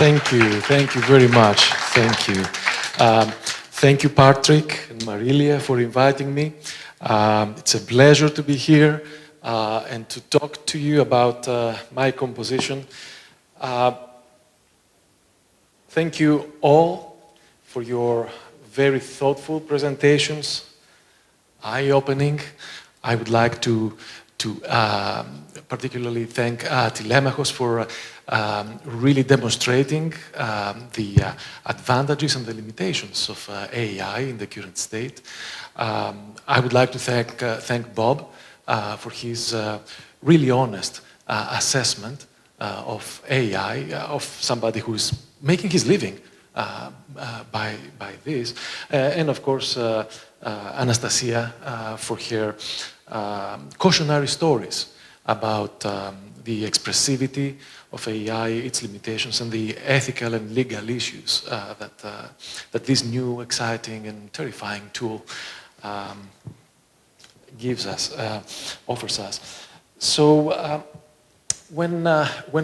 Thank you very much. Thank you. Thank you, Patrick and Marilia, for inviting me. It's a pleasure to be here and to talk to you about my composition. Thank you all for your very thoughtful presentations, eye-opening. I would like to particularly thank Telemakhos for really demonstrating the advantages and the limitations of AI in the current state. I would like to thank Bob for his really honest assessment of AI, of somebody who is making his living by this. And of course, Anastasia for her cautionary stories about the expressivity of AI, its limitations, and the ethical and legal issues that this new, exciting, and terrifying tool gives us, offers us. So when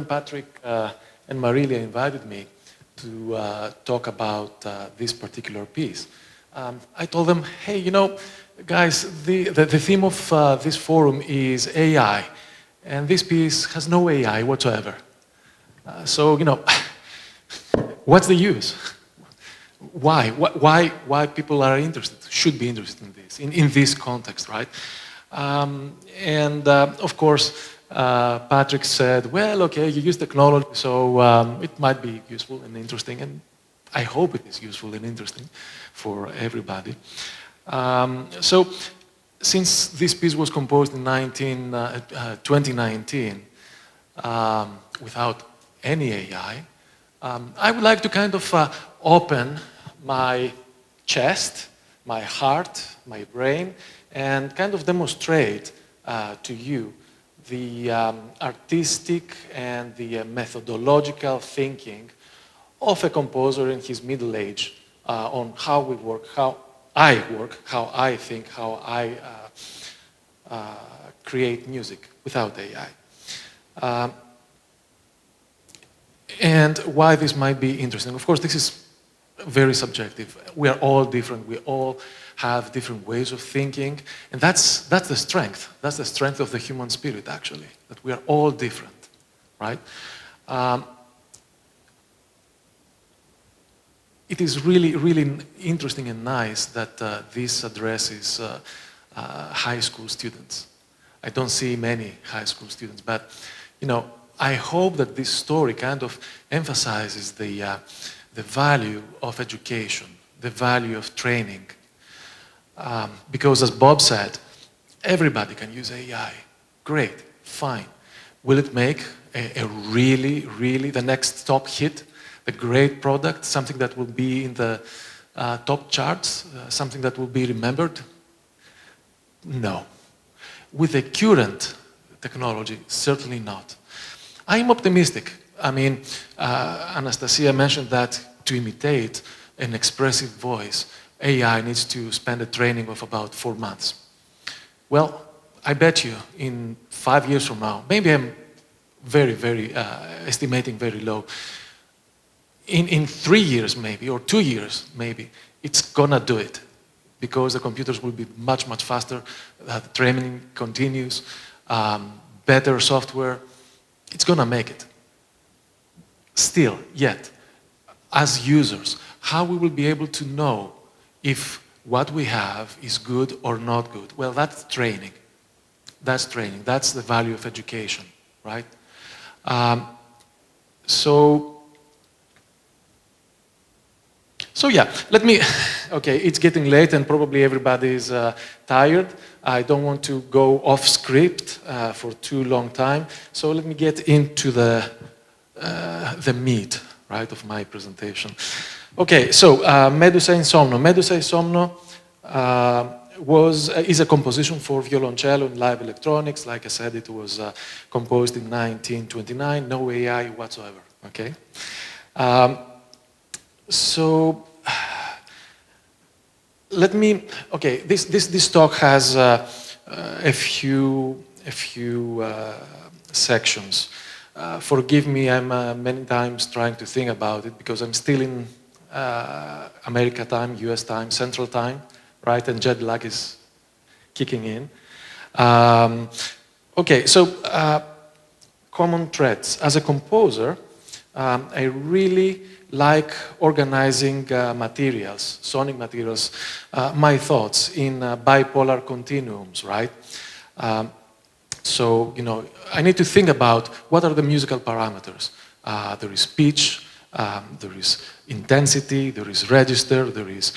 Patrick and Marilia invited me to talk about this particular piece, I told them, hey, you know, guys, the theme of this forum is AI, and this piece has no AI whatsoever. So, you know, what's the use? Why people are interested, should be interested in this, in this context, right? Of course, Patrick said, well, okay, you use technology, so it might be useful and interesting, and I hope it is useful and interesting for everybody. So, since this piece was composed in 2019, without any AI, I would like to kind of open my chest, my heart, my brain, and kind of demonstrate to you the artistic and the methodological thinking of a composer in his middle age on how we work, how I work, how I think, how I create music without AI. And why this might be interesting. Of course, this is very subjective. We are all different. We all have different ways of thinking. And that's the strength. That's the strength of the human spirit, actually, that we are all different, right? It is really, really interesting and nice that this addresses high school students. I don't see many high school students, but, you know, I hope that this story kind of emphasizes the value of education, the value of training. Because as Bob said, everybody can use AI. Great, fine. Will it make a really, really the next top hit? A great product, something that will be in the top charts, something that will be remembered? No. With the current technology, certainly not. I'm optimistic. I mean, Anastasia mentioned that to imitate an expressive voice, AI needs to spend a training of about 4 months. Well, I bet you in 5 years from now, maybe I'm very estimating very low, in 3 years maybe, or 2 years maybe, it's gonna do it. Because the computers will be much faster, the training continues, better software, it's gonna make it. Still, yet, as users, how we will be able to know if what we have is good or not good? Well, that's training. That's training. That's the value of education, right? So yeah, let me, okay, it's getting late and probably everybody is tired. I don't want to go off script for too long time. So let me get into the meat, right, of my presentation. Okay, so Medusa in Somno. Medusa in Somno is a composition for violoncello and live electronics. Like I said, it was composed in 1929, no AI whatsoever, okay? So let me, okay, this talk has a few sections. forgive me, I'm many times trying to think about it because I'm still in America time, US time, Central time, right? And jet lag is kicking in. Okay, so common threads. As a composer, I really like organizing materials, sonic materials, my thoughts in bipolar continuums, right? So, you know, I need to think about what are the musical parameters. There is pitch, there is intensity, there is register, there is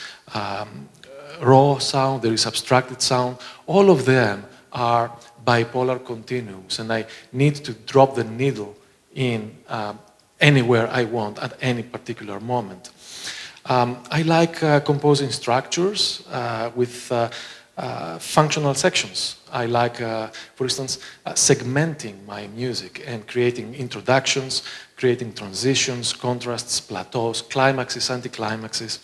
raw sound, there is abstracted sound. All of them are bipolar continuums, and I need to drop the needle in anywhere I want at any particular moment. I like composing structures with functional sections. I like, for instance, segmenting my music and creating introductions, creating transitions, contrasts, plateaus, climaxes, anticlimaxes.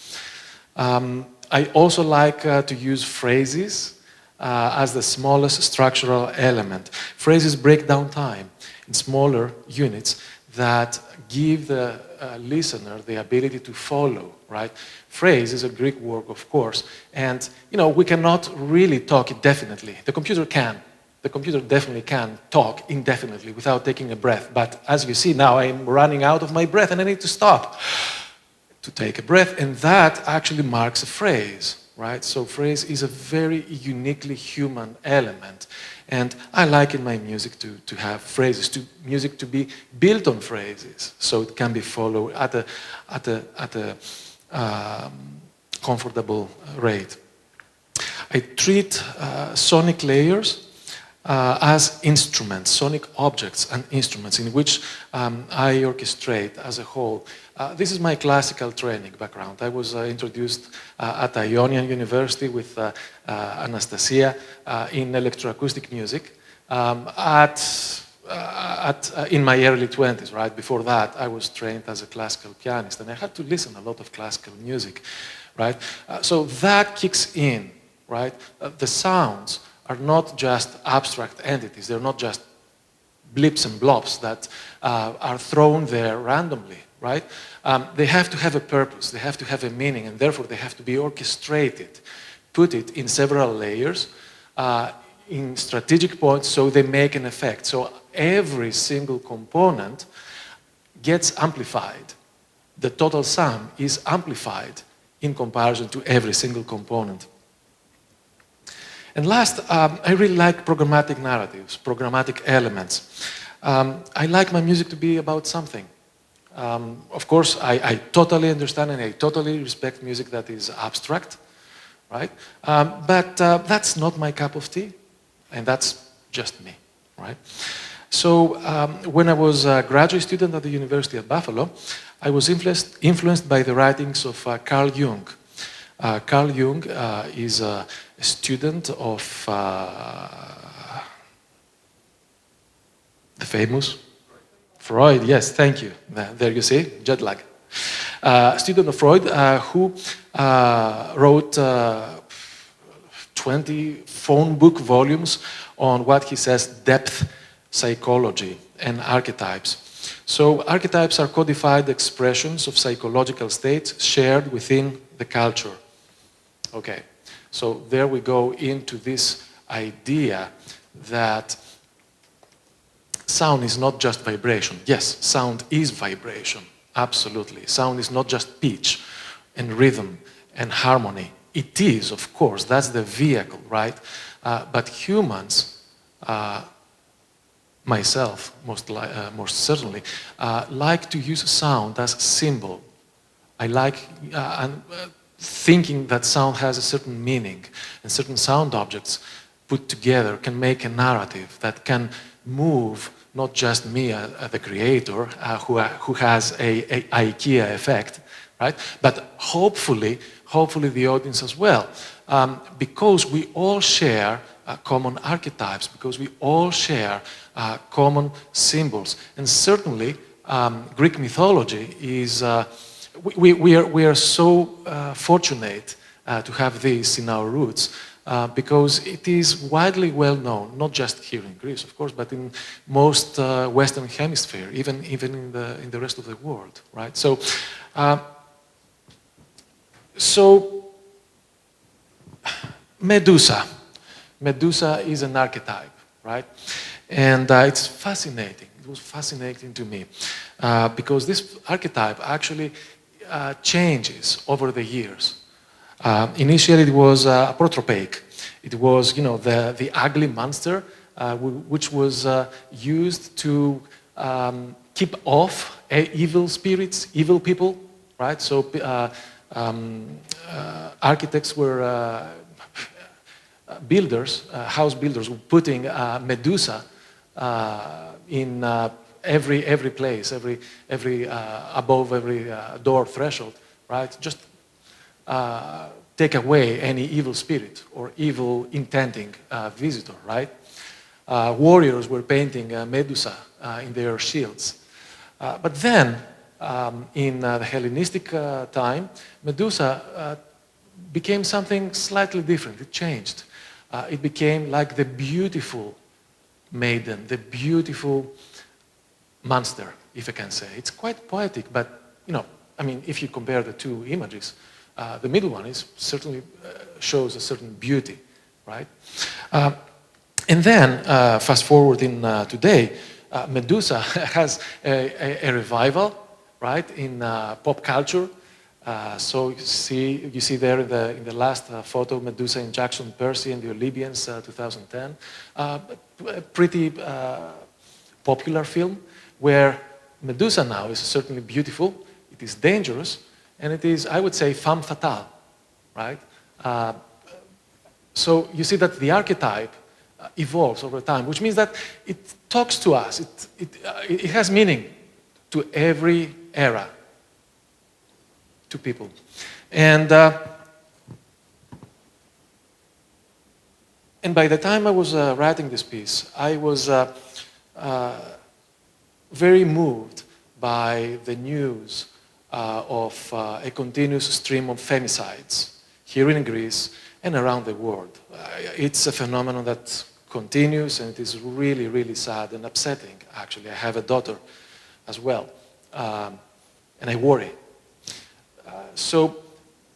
I also like to use phrases as the smallest structural element. Phrases break down time in smaller units that give the listener the ability to follow, right? Phrase is a Greek word, of course, and you know, we cannot really talk indefinitely. The computer can. The computer definitely can talk indefinitely without taking a breath, but as you see now, I'm running out of my breath and I need to stop to take a breath, and that actually marks a phrase, right? So phrase is a very uniquely human element. And I like in my music to have phrases, music to be built on phrases, so it can be followed at a comfortable rate. I treat sonic layers as instruments, sonic objects and instruments in which I orchestrate as a whole. This is my classical training background. I was introduced at Ionian University with Anastasia in electroacoustic music in my early 20s, right? Before that, I was trained as a classical pianist, and I had to listen a lot of classical music, right? So that kicks in, right? The sounds are not just abstract entities. They're not just blips and blobs that are thrown there randomly, right? They have to have a purpose. They have to have a meaning, and therefore they have to be orchestrated, put it in several layers, in strategic points, so they make an effect. So every single component gets amplified. The total sum is amplified in comparison to every single component. And last, I really like programmatic narratives, programmatic elements. I like my music to be about something. Of course, I totally understand and I totally respect music that is abstract, right? But that's not my cup of tea, and that's just me, right? So when I was a graduate student at the University of Buffalo, I was influenced by the writings of Carl Jung. Carl Jung is a student of the famous Freud. Yes, thank you. There you see, jet lag. Student of Freud who wrote 20 phone book volumes on what he says depth psychology and archetypes. So archetypes are codified expressions of psychological states shared within the culture. Okay, so there we go into this idea that sound is not just vibration. Yes, sound is vibration, absolutely. Sound is not just pitch and rhythm and harmony. It is, of course, that's the vehicle, right? But humans, myself most certainly, like to use sound as symbol. I like thinking that sound has a certain meaning, and certain sound objects put together can make a narrative that can move not just me, the creator, who has a IKEA effect, right? But hopefully the audience as well, because we all share common archetypes, because we all share common symbols, and certainly Greek mythology is. We are so fortunate to have this in our roots. because it is widely well known, not just here in Greece, of course, but in most Western Hemisphere, even in the rest of the world, right? So Medusa. Medusa is an archetype, right? And it's fascinating. It was fascinating to me because this archetype actually changes over the years. Initially, it was protropaic. It was, the ugly monster, which was used to keep off evil spirits, evil people, right? So architects were builders, house builders, were putting Medusa in every place, above every door threshold, right? Just take away any evil spirit or evil intending visitor, right? Warriors were painting Medusa in their shields. But then, in the Hellenistic time, Medusa became something slightly different. It changed. It became like the beautiful maiden, the beautiful monster, if I can say. It's quite poetic, but, if you compare the two images, the middle one certainly shows a certain beauty, right? And then, fast forward in today, Medusa has a revival, right, in pop culture. So you see there in the last photo, Medusa in Jackson Percy and the Olympians, 2010. A pretty popular film where Medusa now is certainly beautiful, it is dangerous, and it is, I would say, femme fatale, right? So you see that the archetype evolves over time, which means that it talks to us, it has meaning to every era, to people. And by the time I was writing this piece, I was very moved by the news of a continuous stream of femicides here in Greece and around the world. It's a phenomenon that continues, and it is really, really sad and upsetting, actually. I have a daughter as well, and I worry. So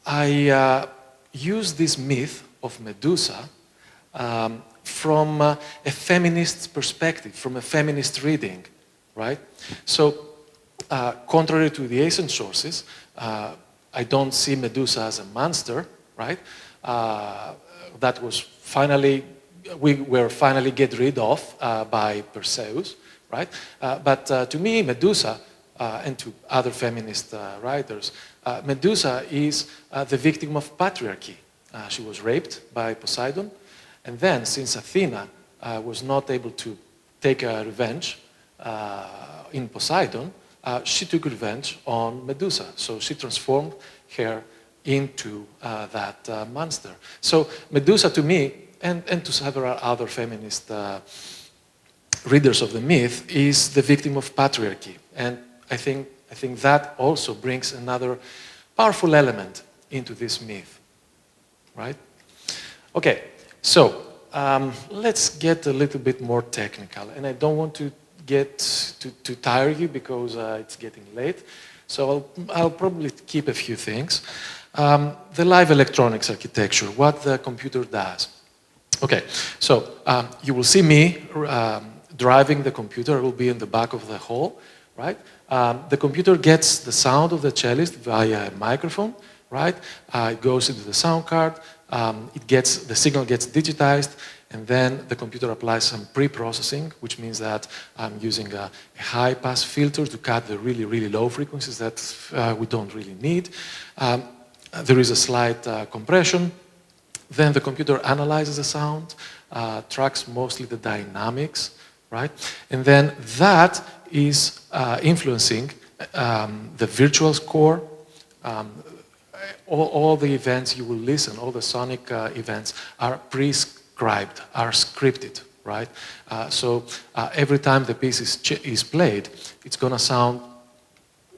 I use this myth of Medusa from a feminist perspective, from a feminist reading, right? So contrary to the ancient sources, I don't see Medusa as a monster, right? That was we were finally get rid of by Perseus, right? But to me, Medusa, and to other feminist writers, Medusa is the victim of patriarchy. She was raped by Poseidon, and then, since Athena was not able to take revenge in Poseidon, she took revenge on Medusa. So she transformed her into that monster. So Medusa, to me, and to several other feminist readers of the myth, is the victim of patriarchy. And I think that also brings another powerful element into this myth, right? Okay, so let's get a little bit more technical, and I don't want to tire you because it's getting late, so I'll probably keep a few things. The live electronics architecture, what the computer does. Okay, so you will see me driving the computer. I will be in the back of the hall, right? The computer gets the sound of the cellist via a microphone, right? It goes into the sound card. The signal gets digitized, and then the computer applies some pre-processing, which means that I'm using a high-pass filter to cut the really, really low frequencies that we don't really need. There is a slight compression. Then the computer analyzes the sound, tracks mostly the dynamics, right? And then that is influencing the virtual score. All the events you will listen, all the sonic events are prescribed, are scripted, right? So every time the piece is played, it's going to sound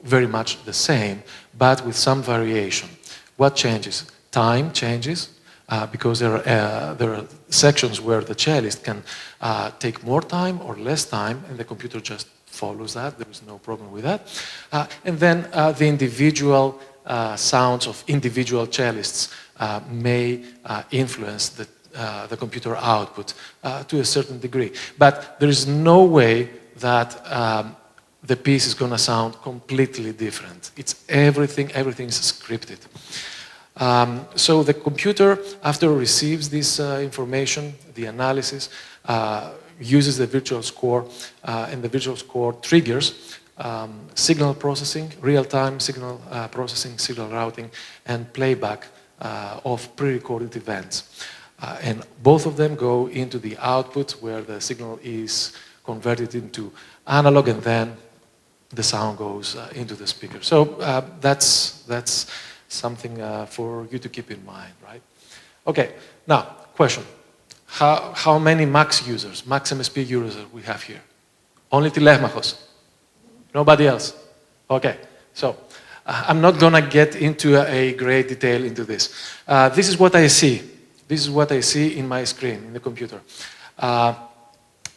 very much the same, but with some variation. What changes? Time changes, because there are sections where the cellist can take more time or less time, and the computer just follows that. There is no problem with that. And then the individual sounds of individual cellists may influence the computer output to a certain degree. But there is no way that the piece is going to sound completely different. It's everything is scripted. So the computer, after it receives this information, the analysis, uses the virtual score, and the virtual score triggers signal processing, real-time signal processing, signal routing, and playback of pre-recorded events. And both of them go into the output where the signal is converted into analog, and then the sound goes into the speaker. So that's something for you to keep in mind, right? Okay, now, question. How many Max users, Max MSP users we have here? Only Telemachos? Nobody else? Okay, so I'm not gonna get into a great detail into this. This is what I see. This is what I see in my screen, in the computer.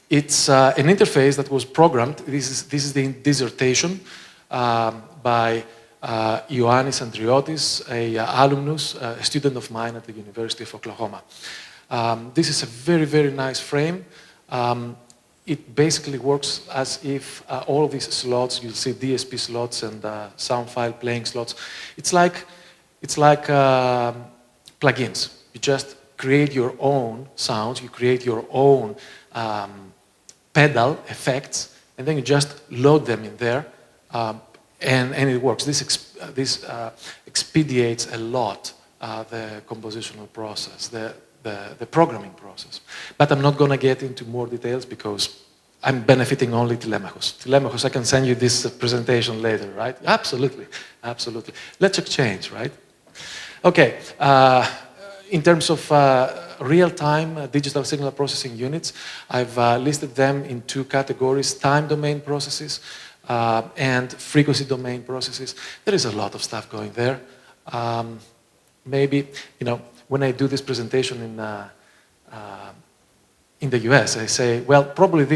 It's an interface that was programmed. This is the dissertation by Ioannis Andriotis, an alumnus, a student of mine at the University of Oklahoma. This is a very, very nice frame. It basically works as if all of these slots, you'll see DSP slots and sound file playing slots. It's like plugins. You just create your own sounds, you create your own pedal effects, and then you just load them in there, and it works. This expedites a lot the compositional process, the programming process. But I'm not going to get into more details because I'm benefiting only Telemachos. Telemachos, I can send you this presentation later, right? Absolutely, absolutely. Let's exchange, right? Okay. In terms of real-time digital signal processing units, I've listed them in two categories: time domain processes and frequency domain processes. There is a lot of stuff going there. Maybe, when I do this presentation in the US, I say, well, probably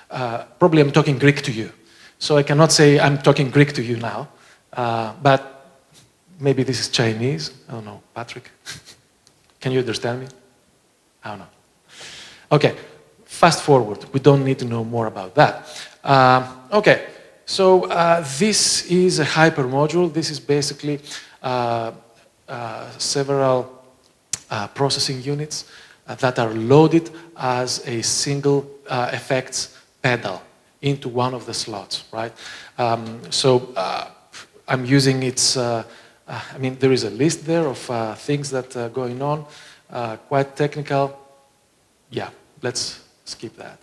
I'm talking Greek to you. So I cannot say I'm talking Greek to you now, but maybe this is Chinese. I don't know, Patrick. Can you understand me? I don't know. Okay, fast forward. We don't need to know more about that. Okay, so this is a hypermodule. This is basically several processing units that are loaded as a single effects pedal into one of the slots, right? So I'm using its, there is a list there of things that are going on, quite technical. Yeah, let's skip that.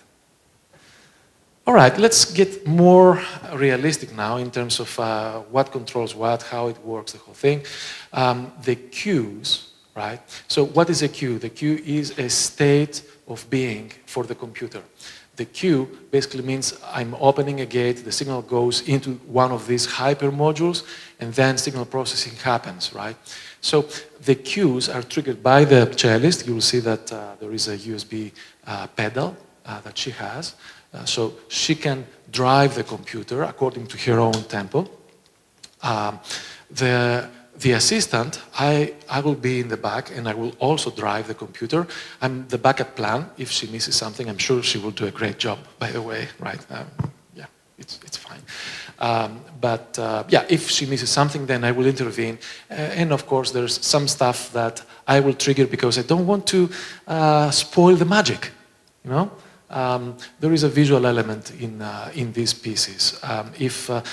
All right, let's get more realistic now in terms of what controls what, how it works, the whole thing. The cues, right? So what is a cue? The cue is a state of being for the computer. The cue basically means I'm opening a gate, the signal goes into one of these hyper modules, and then signal processing happens, right? So the cues are triggered by the cellist. You will see that there is a USB pedal that she has. So she can drive the computer according to her own tempo. The assistant, I will be in the back and I will also drive the computer. I'm the backup plan. If she misses something, I'm sure she will do a great job, by the way, right? Yeah, it's fine. Yeah, if she misses something, then I will intervene. And of course, there's some stuff that I will trigger because I don't want to spoil the magic, you know? There is a visual element in these pieces. If the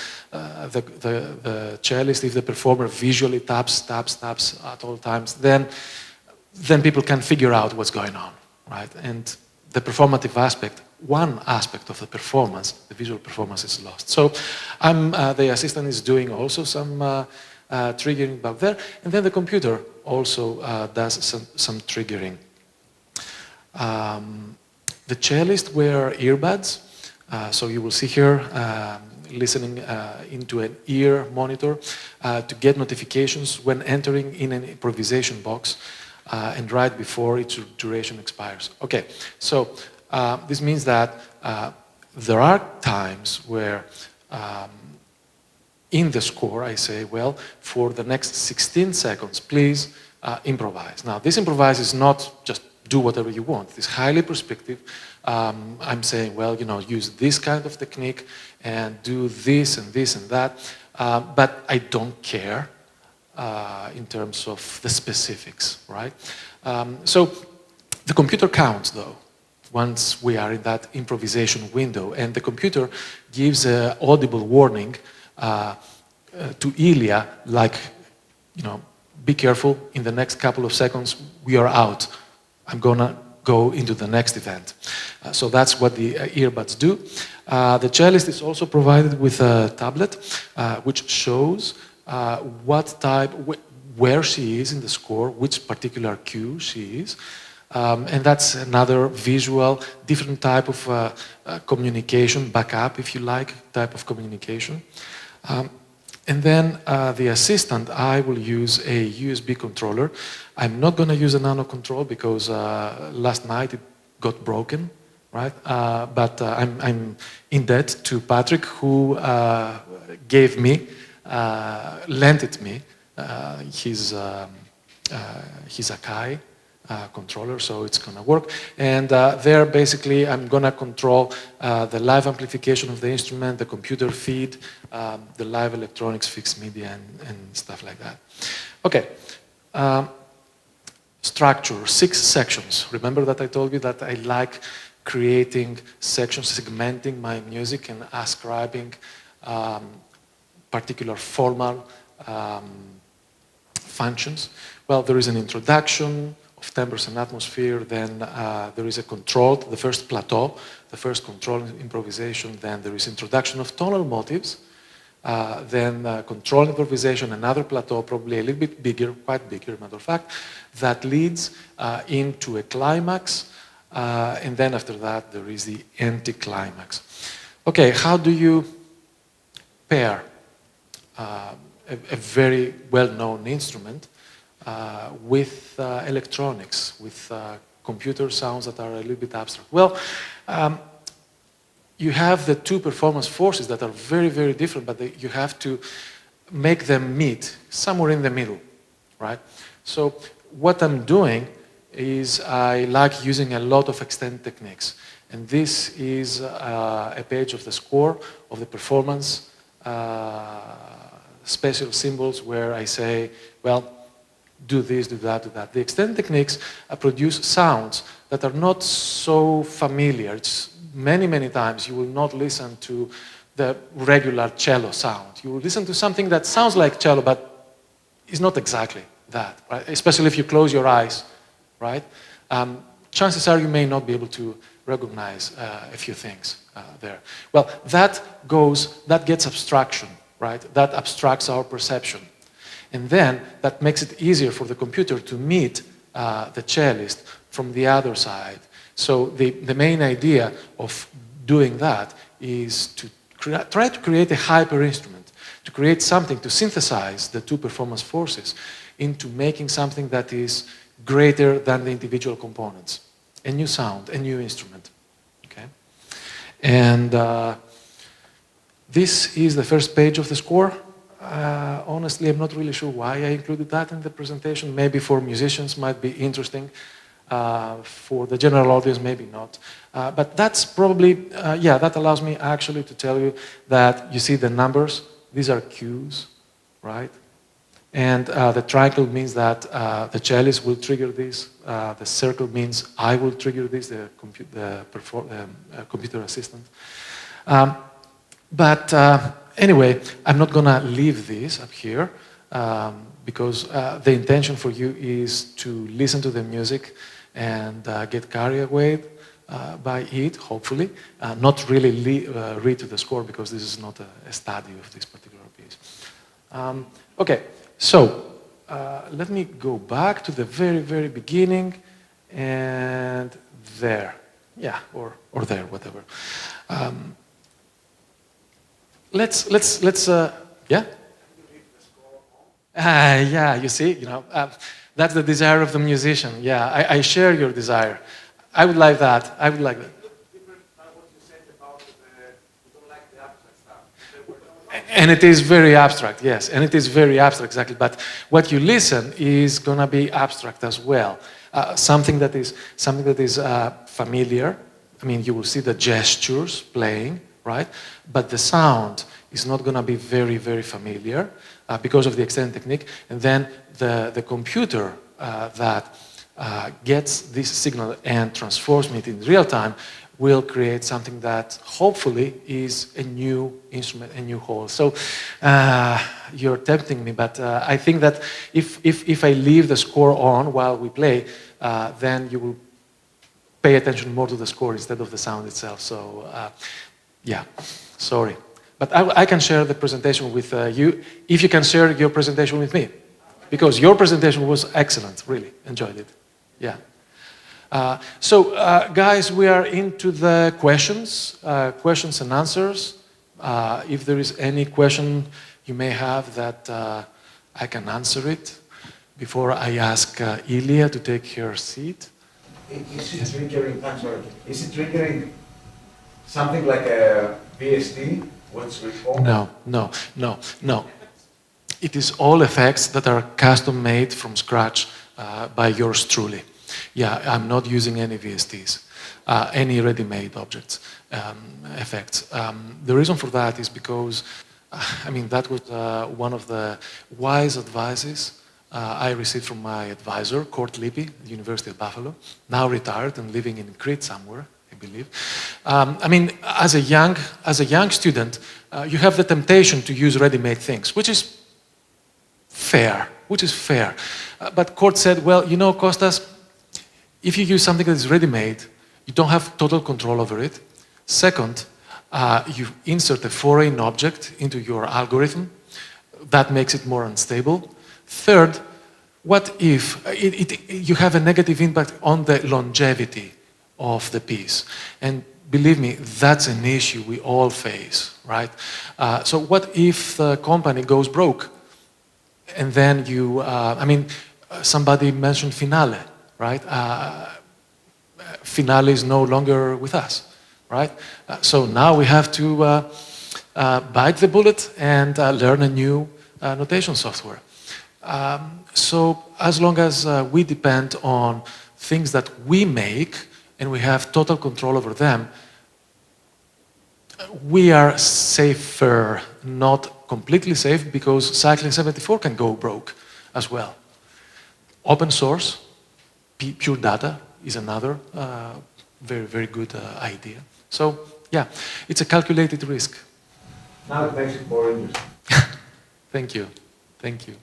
cellist, if the performer visually taps at all times, then people can figure out what's going on, right? And the performative aspect, one aspect of the performance, the visual performance, is lost. So the assistant is doing also some triggering back there, and then the computer also does some triggering. The cellist wear earbuds, so you will see here listening into an ear monitor to get notifications when entering in an improvisation box. and right before its duration expires. Okay, so this means that there are times where in the score I say, well, for the next 16 seconds, please improvise. Now, this improvise is not just do whatever you want. It's highly prescriptive. I'm saying, well, you know, use this kind of technique and do this and this and that. But I don't care in terms of the specifics, right? So the computer counts, though, once we are in that improvisation window. And the computer gives an audible warning to Ilya, like, you know, be careful, in the next couple of seconds, we are out. I'm gonna go into the next event. So that's what the earbuds do. The cellist is also provided with a tablet, which shows what type, where she is in the score, which particular cue she is. And that's another visual, different type of communication, backup, if you like, type of communication. And then the assistant, I will use a USB controller. I'm not going to use a nano control because last night it got broken, right? But I'm in debt to Patrick, who gave me, lent it me, his Akai controller, so it's going to work. And there, basically, I'm going to control the live amplification of the instrument, the computer feed, the live electronics, fixed media, and stuff like that. Okay. Structure, 6 sections. Remember that I told you that I like creating sections, segmenting my music and ascribing particular formal functions. Well, there is an introduction of timbres and atmosphere, then there is a control, the first plateau, the first control improvisation, then there is introduction of tonal motives, then control improvisation, another plateau, probably a little bit bigger, quite bigger, matter of fact, that leads into a climax, and then after that there is the anticlimax. Okay, how do you pair a very well-known instrument with electronics, with computer sounds that are a little bit abstract? Well, you have the two performance forces that are very, very different, but you have to make them meet somewhere in the middle, right? So what I'm doing is I like using a lot of extended techniques. And this is a page of the score of the performance, special symbols where I say, well, do this, do that, do that. The extended techniques produce sounds that are not so familiar. It's many, many times you will not listen to the regular cello sound. You will listen to something that sounds like cello, but is not exactly that, right? Especially if you close your eyes, right? Chances are you may not be able to recognize a few things there. Well, that gets abstraction, right? That abstracts our perception. And then that makes it easier for the computer to meet the cellist from the other side. So the main idea of doing that is to try to create a hyper instrument, to create something, to synthesize the two performance forces into making something that is greater than the individual components. A new sound, a new instrument. Okay? And this is the first page of the score. Honestly, I'm not really sure why I included that in the presentation. Maybe for musicians might be interesting. For the general audience, maybe not. But that's probably, yeah, that allows me actually to tell you that you see the numbers. These are cues, right? And the triangle means that the cellist will trigger this. The circle means I will trigger this, the computer assistant. But anyway, I'm not going to leave this up here because the intention for you is to listen to the music and get carried away by it, hopefully. Not really read to the score because this is not a study of this particular piece. Okay, so let me go back to the very, very beginning and there. Yeah, or there, whatever. Let's yeah? Yeah, you see, you know, That's the desire of the musician. Yeah, I share your desire. I would like that. I would like that. And it is very abstract, yes, and it is very abstract, exactly. But what you listen is going to be abstract as well. Something that is familiar. I mean, you will see the gestures playing, right? But the sound is not going to be very, very familiar because of the extended technique. And then the computer that gets this signal and transforms it in real time will create something that hopefully is a new instrument, a new whole. So you're tempting me, but I think that if I leave the score on while we play, then you will pay attention more to the score instead of the sound itself. So yeah, sorry. But I can share the presentation with you if you can share your presentation with me. Because your presentation was excellent, really, enjoyed it. Yeah. So, guys, we are into the questions and answers. If there is any question you may have that I can answer it before I ask Ilya to take her seat. Is it triggering, I'm sorry, is it triggering something like a Ph.D.? What's reformed? No. It is all effects that are custom made from scratch by yours truly. Yeah, I'm not using any VSTs, any ready-made objects, effects. The reason for that is because, I mean, that was one of the wise advices I received from my advisor, Kurt Lippi, at the University of Buffalo, now retired and living in Crete somewhere, I believe. I mean, as a young student, you have the temptation to use ready-made things, which is fair. But Kurt said, well, you know, Kostas, if you use something that is ready-made, you don't have total control over it. Second, you insert a foreign object into your algorithm. That makes it more unstable. Third, what if you have a negative impact on the longevity of the piece? And believe me, that's an issue we all face, right? So what if the company goes broke? And then you, I mean, somebody mentioned Finale, right? Finale is no longer with us, right? So now we have to bite the bullet and learn a new notation software. So as long as we depend on things that we make and we have total control over them, we are safer, not completely safe, because Cycling 74 can go broke as well. Open source, pure data is another very, very good idea. So, yeah, it's a calculated risk. Now it makes it more interesting. Thank you. Thank you.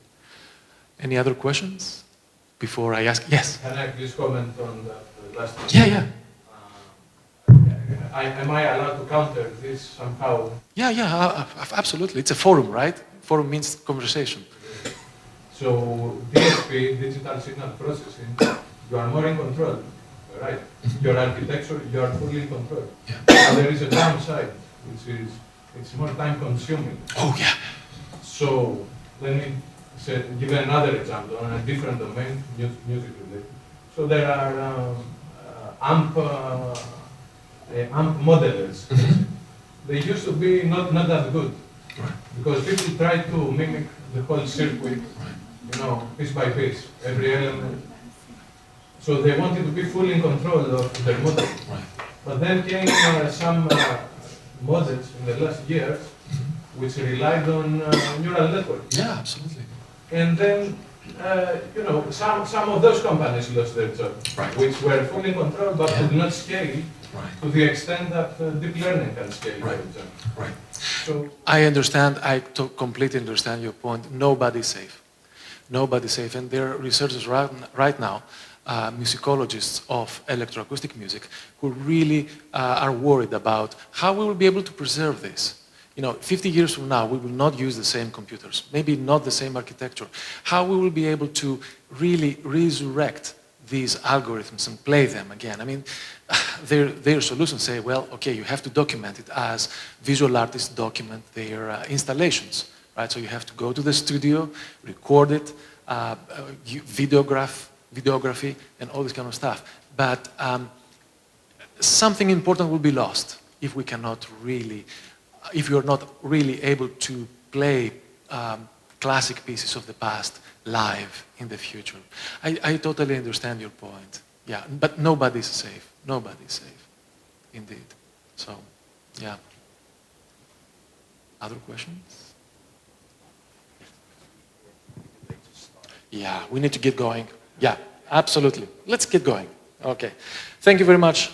Any other questions before I ask? Yes? Can I please comment on that last one? Yeah. Am I allowed to counter this somehow? Yeah, absolutely. It's a forum, right? Forum means conversation. So, DSP, digital signal processing, you are more in control, right? Your architecture, you are fully in control. Yeah. Now, there is a downside, which is it's more time consuming. Oh, yeah. So, let me give another example on a different domain, music related. So, there are amp modelers. They used to be not that good, Right. because people try to mimic the whole circuit, you know, piece by piece, every element. So they wanted to be fully in control of their model. Right. But then came some models in the last years which relied on neural networks. Yeah, absolutely. And then, you know, some of those companies lost their jobs, Right. which were fully in control but could not scale Right. to the extent that deep learning can scale. Right. For example. Right. So I understand, completely understand your point. Nobody's safe. Nobody's safe. And there are researchers right now, musicologists of electroacoustic music, who really are worried about how we will be able to preserve this. You know, 50 years from now, we will not use the same computers, maybe not the same architecture. How we will be able to really resurrect these algorithms and play them again. I mean, their solutions say, well, okay, you have to document it as visual artists document their installations, right? So you have to go to the studio, record it, videography, and all this kind of stuff. But something important will be lost if we cannot really, if you're not really able to play classic pieces of the past live in the future. I totally understand your point. Yeah, but nobody's safe. Nobody's safe, indeed. So, yeah. Other questions? Yeah, we need to get going. Yeah, absolutely. Let's get going. Okay. Thank you very much.